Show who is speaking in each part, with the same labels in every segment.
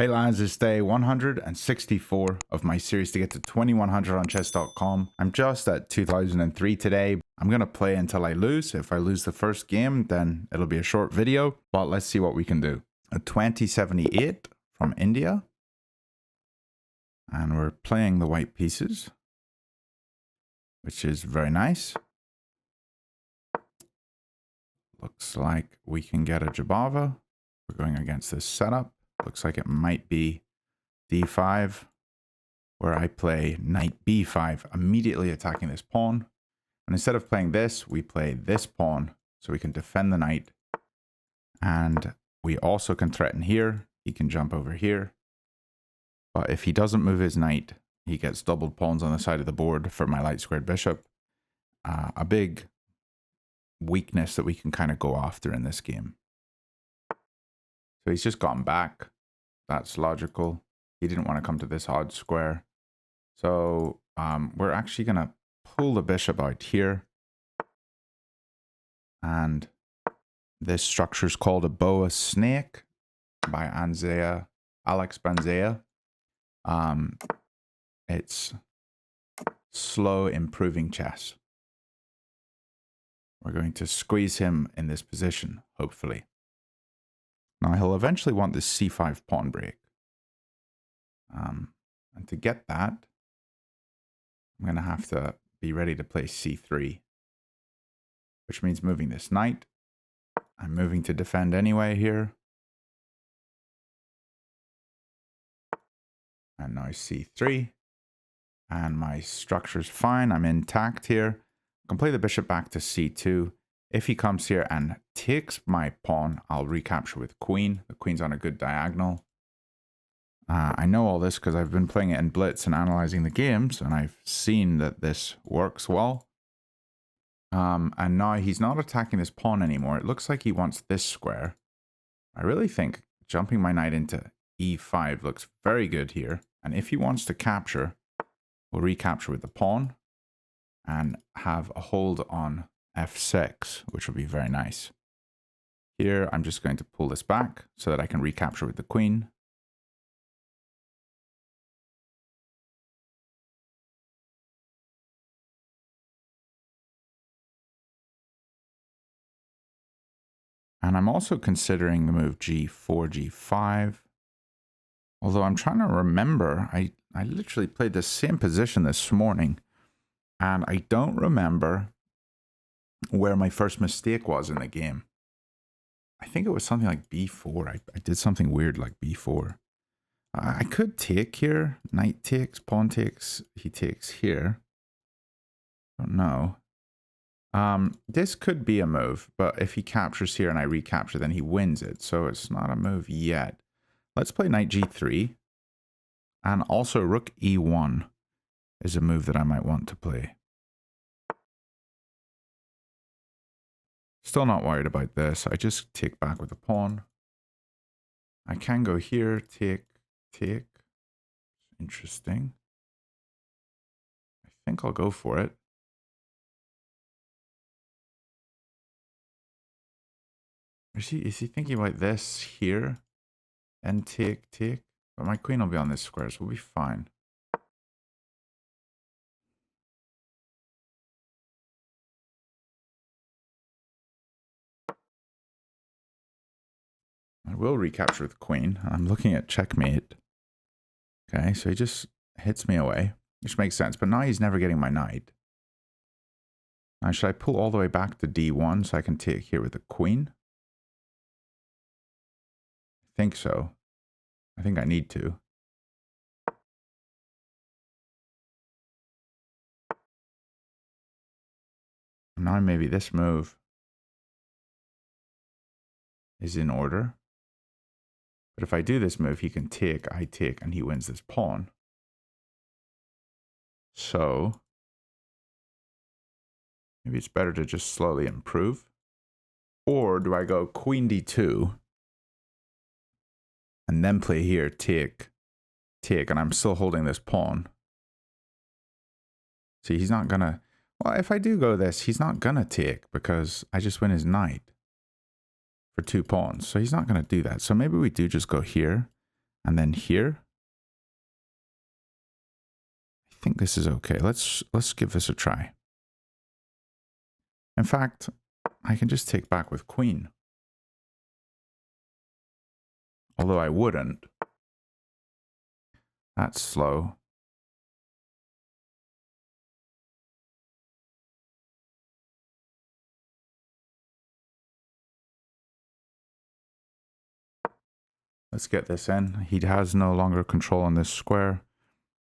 Speaker 1: Hey lads, it's day 164 of my series to get to 2100 on chess.com. I'm just at 2003 today. I'm going to play until I lose. If I lose the first game, then it'll be a short video, but let's see what we can do. A 2078 from India. And we're playing the white pieces, which is very nice. Looks like we can get a Jobava. We're going against this setup. Looks like it might be d5, where I play knight b5, immediately attacking this pawn. And instead of playing this, we play this pawn, so we can defend the knight. And we also can threaten here. He can jump over here. But if he doesn't move his knight, he gets doubled pawns on the side of the board for my light squared bishop. A big weakness that we can kind of go after in this game. So he's just gotten back. That's logical. He didn't want to come to this odd square. So we're actually going to pull the bishop out here. And this structure is called a Boa Snake by Alex Banzea. It's slow improving chess. We're going to squeeze him in this position, hopefully. Now he'll eventually want this c5 pawn break. And to get that, I'm going to have to be ready to play c3, which means moving this knight. I'm moving to defend anyway here. And now c3. And my structure's fine. I'm intact here. I can play the bishop back to c2. If he comes here and takes my pawn, I'll recapture with queen. The queen's on a good diagonal. I know all this because I've been playing it in Blitz and analyzing the games, and I've seen that this works well. And now he's not attacking this pawn anymore. It looks like he wants this square. I really think jumping my knight into e5 looks very good here. And if he wants to capture, we'll recapture with the pawn and have a hold on f6, which will be very nice. Here, I'm just going to pull this back so that I can recapture with the queen. And I'm also considering the move g4, g5. Although I'm trying to remember, I literally played the same position this morning, and I don't remember where my first mistake was in the game. I think it was something like b4. I did something weird like b4. I could take here. Knight takes, pawn takes, he takes here. Don't know. This could be a move, but if he captures here and I recapture, then he wins it. So it's not a move yet. Let's play knight g3. And also rook e1 is a move that I might want to play. Still not worried about this. I just take back with the pawn. I can go here, take. Interesting. I think I'll go for it. Is he thinking about this here? And take. But my queen will be on this square, so we'll be fine. I will recapture with the queen. I'm looking at checkmate. Okay, so he just hits me away, which makes sense. But now he's never getting my knight. Now, should I pull all the way back to d1 so I can take here with the queen? I think so. I think I need to. Now maybe this move is in order. But if I do this move, he can take, I take, and he wins this pawn. So maybe it's better to just slowly improve. Or do I go queen d2 and then play here, take, and I'm still holding this pawn. See, he's not gonna, well, if I do go this, he's not gonna take because I just win his knight for 2 pawns. So he's not going to do that. So maybe we do just go here And then here. I think this is okay. Let's give this a try. In fact, I can just take back with queen. Although I wouldn't. That's slow. Let's get this in. He has no longer control on this square.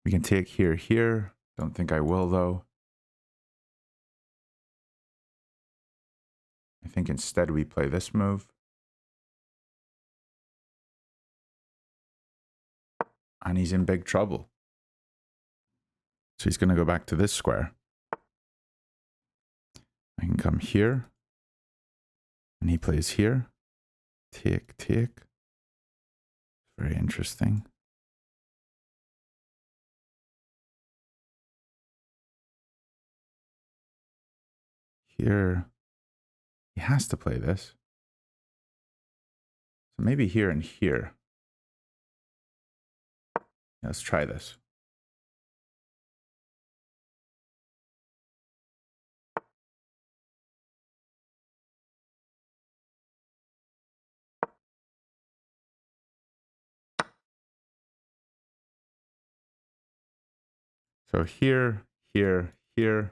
Speaker 1: We can take here, here. Don't think I will, though. I think instead we play this move. And he's in big trouble. So he's going to go back to this square. I can come here. And he plays here. Take, take. Very interesting. Here. He has to play this. So maybe here and here. Let's try this. So here, here, here,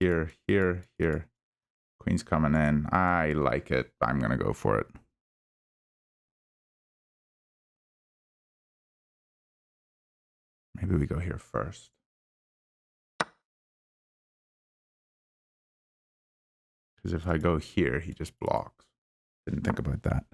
Speaker 1: here, here, here. Queen's coming in. I like it. I'm going to go for it. Maybe we go here first. Because if I go here, he just blocks. Didn't think about that.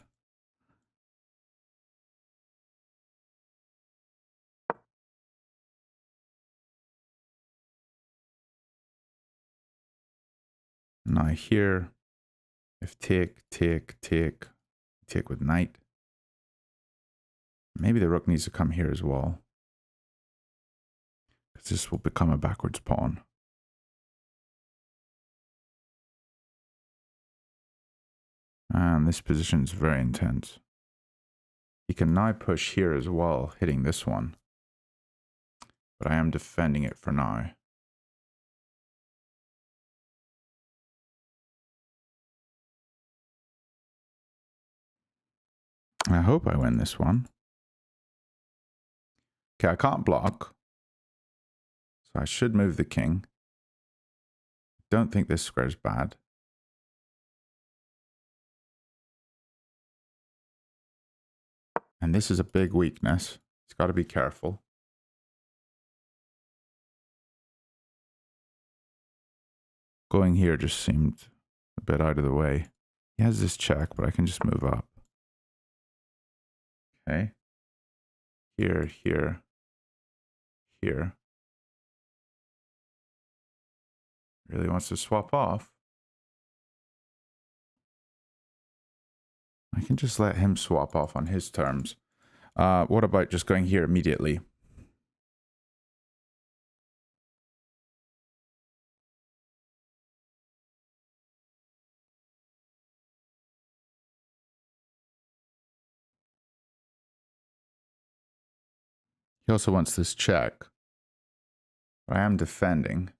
Speaker 1: Now here, if take, take, take, take with knight. Maybe the rook needs to come here as well. Because this will become a backwards pawn. And this position is very intense. He can now push here as well, hitting this one. But I am defending it for now. I hope I win this one. Okay, I can't block. So I should move the king. Don't think this square is bad. And this is a big weakness. He's got to be careful. Going here just seemed a bit out of the way. He has this check, but I can just move up. Okay. Here, here, here. Really wants to swap off. I can just let him swap off on his terms. What about just going here immediately? He also wants this check. But I am defending.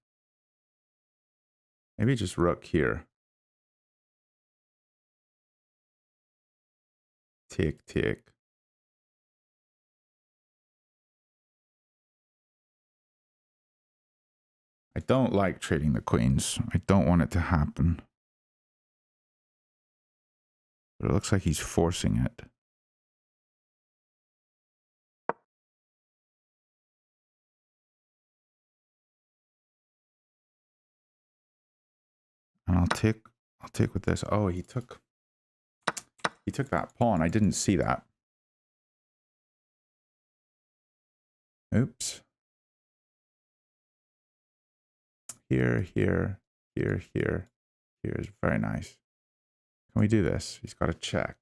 Speaker 1: Maybe just rook here. Take, take. I don't like trading the queens. I don't want it to happen. But it looks like he's forcing it. And I'll take with this. Oh, he took that pawn. I didn't see that. Oops. Here, here, here, here. Here is very nice. Can we do this? He's got a check.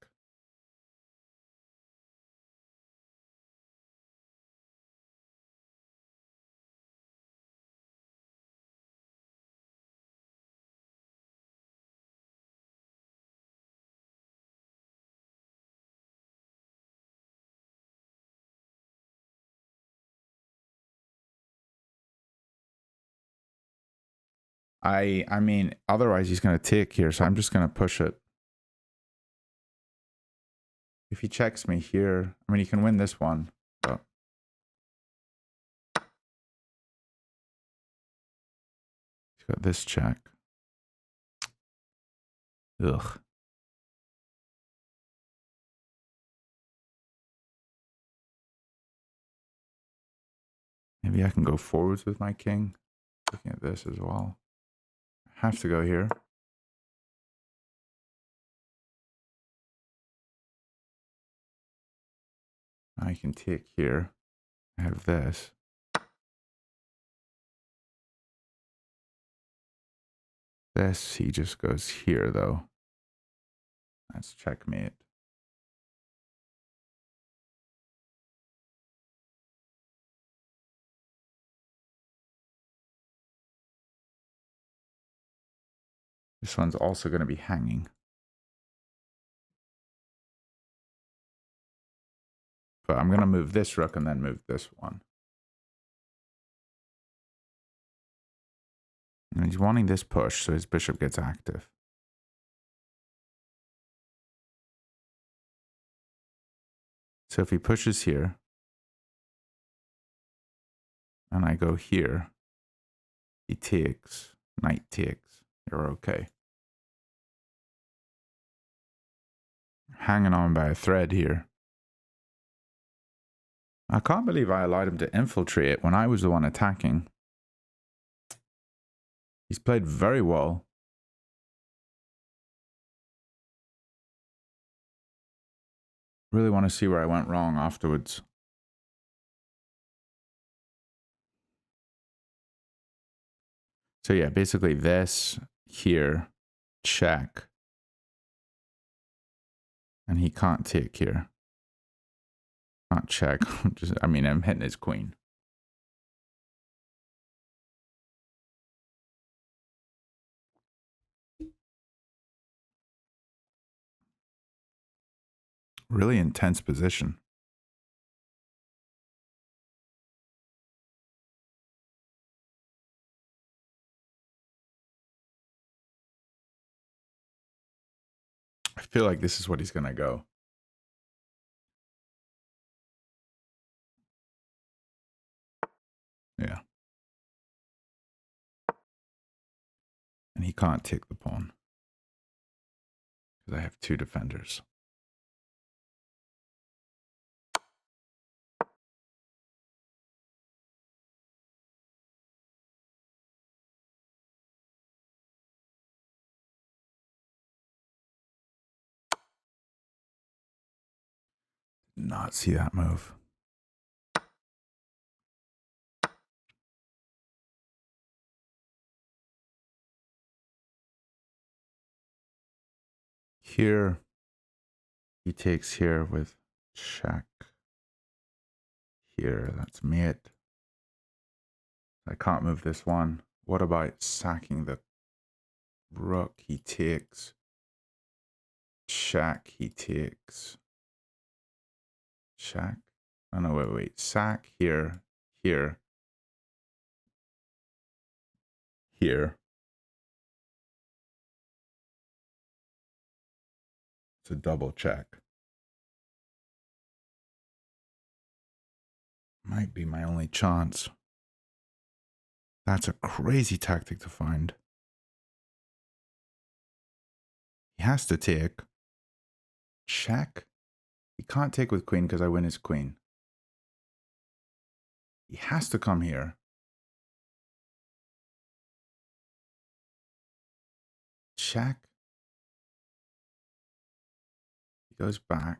Speaker 1: I mean, otherwise he's going to take here, so I'm just going to push it. If he checks me here, I mean, he can win this one, but he's got this check. Ugh. Maybe I can go forwards with my king. Looking at this as well. I have to go here. I can take here. I have this. This, he just goes here, though. That's checkmate. This one's also going to be hanging. But I'm going to move this rook and then move this one. And he's wanting this push, so his bishop gets active. So if he pushes here, and I go here, he takes, knight takes, you're okay. Hanging on by a thread here. I can't believe I allowed him to infiltrate when I was the one attacking. He's played very well. Really want to see where I went wrong afterwards. So yeah, basically this here, check. And he can't take here. Not check. Just, I mean, I'm hitting his queen. Really intense position. I feel like this is what he's going to go. Yeah. And he can't take the pawn. Because I have two defenders. Not see that move. Here, he takes here with check. Here, that's mate. I can't move this one. What about sacking the rook? He takes. Check, he takes. Check. Oh no, wait. Sack here, here, here. It's a double check. Might be my only chance. That's a crazy tactic to find. He has to take. Check. He can't take with queen because I win his queen. He has to come here. Check. He goes back.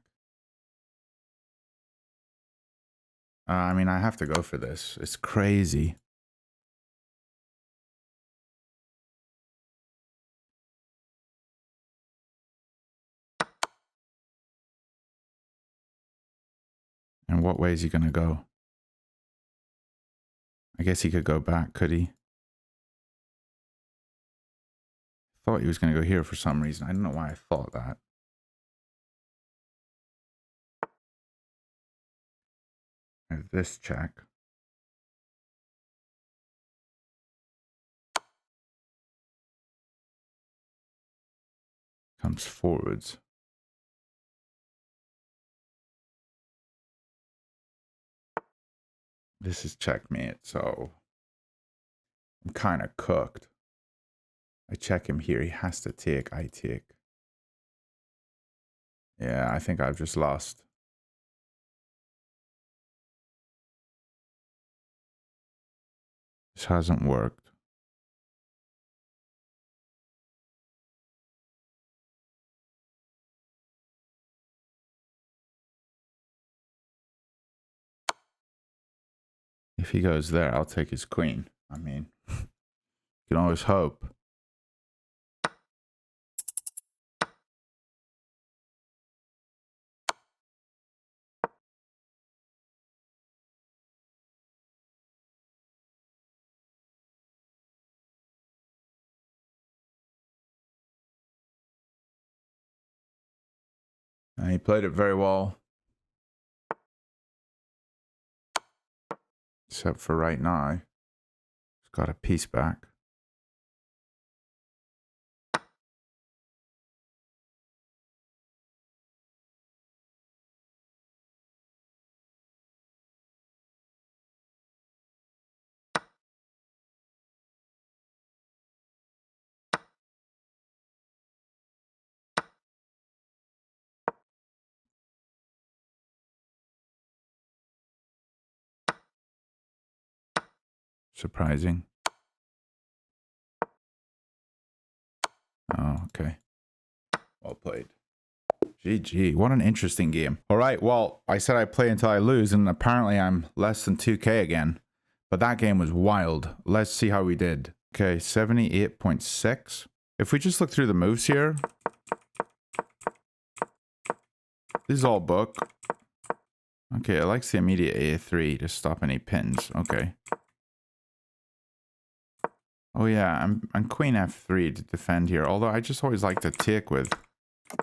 Speaker 1: I mean, I have to go for this. It's crazy. And what way is he going to go? I guess he could go back, could he? Thought he was going to go here for some reason. I don't know why I thought that. I have this check. comes forwards. This is checkmate, so I'm kind of cooked. I check him here. He has to take. I take. Yeah, I think I've just lost. This hasn't worked. If he goes there, I'll take his queen. I mean, you can always hope. And he played it very well. Except for right now. He's got a piece back. Surprising. Oh, okay. Well played. GG. What an interesting game. All right. Well, I said I play until I lose, and apparently I'm less than 2K again. But that game was wild. Let's see how we did. Okay, 78.6. If we just look through the moves here, this is all book. Okay, it likes the immediate A3 to stop any pins. Okay. Oh yeah, I'm queen F3 to defend here. Although I just always like to take with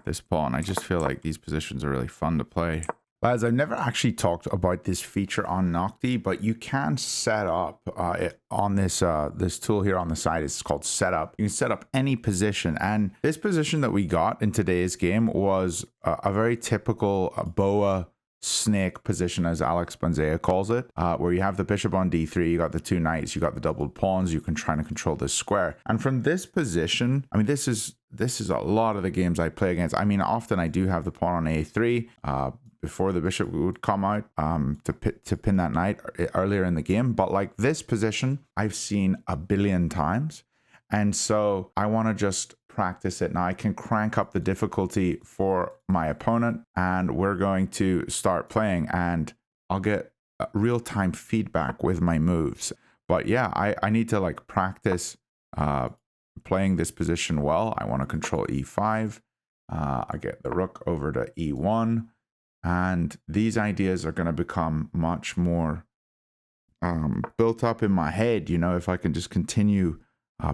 Speaker 1: this pawn. I just feel like these positions are really fun to play. Lads, I've never actually talked about this feature on Noctie, but you can set up it on this this tool here on the side. It's called Setup. You can set up any position, and this position that we got in today's game was a very typical Boa Snake position, as Alex Banzea calls it, where you have the bishop on d3, you got the two knights, you got the doubled pawns, you can try to control this square. And from this position, I mean, this is a lot of the games I play against. I mean, often I do have the pawn on a3 before the bishop would come out to pin that knight earlier in the game. But like this position, I've seen a billion times. And so I want to just practice it. Now I can crank up the difficulty for my opponent, and we're going to start playing, and I'll get real-time feedback with my moves. But yeah, I need to like practice playing this position well. I want to control e5. I get the rook over to e1. And these ideas are going to become much more built up in my head, you know, if I can just continue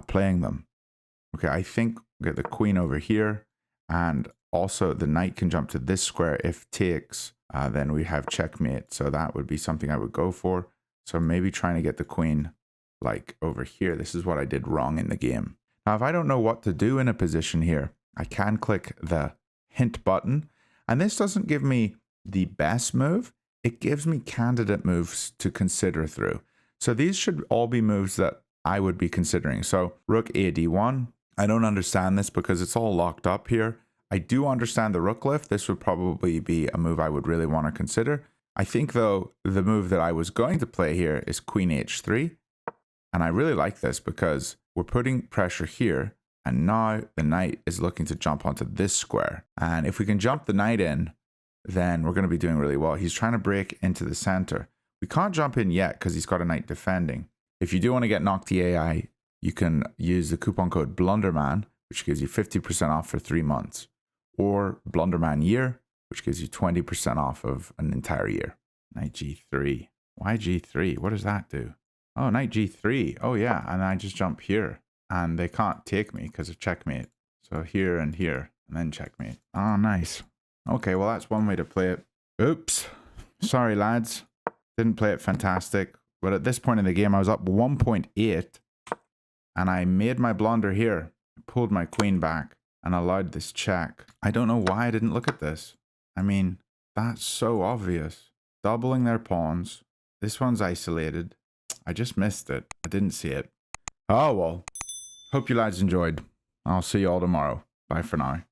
Speaker 1: playing them. Okay, I think we get the queen over here, and also the knight can jump to this square. If takes, then we have checkmate. So that would be something I would go for. So maybe trying to get the queen like over here. This is what I did wrong in the game. Now, if I don't know what to do in a position here, I can click the hint button. And this doesn't give me the best move. It gives me candidate moves to consider through. So these should all be moves that I would be considering. So rook a d1. I don't understand this because it's all locked up here. I do understand the rook lift. This would probably be a move I would really want to consider. I think, though, the move that I was going to play here is queen h3. And I really like this because we're putting pressure here. And now the knight is looking to jump onto this square. And if we can jump the knight in, then we're going to be doing really well. He's trying to break into the center. We can't jump in yet because he's got a knight defending. If you do want to get Noctie.ai, you can use the coupon code Blunderman, which gives you 50% off for 3 months. Or Blunderman Year, which gives you 20% off of an entire year. Knight g3. Why g3? What does that do? Oh, knight g3. Oh, yeah. And I just jump here. And they can't take me because of checkmate. So here and here, and then checkmate. Oh, nice. Okay, well, that's one way to play it. Oops. Sorry, lads. Didn't play it fantastic. But at this point in the game, I was up 1.8. And I made my blunder here. I pulled my queen back. and allowed this check. I don't know why I didn't look at this. I mean, that's so obvious. Doubling their pawns. This one's isolated. I just missed it. I didn't see it. Oh well. Hope you lads enjoyed. I'll see you all tomorrow. Bye for now.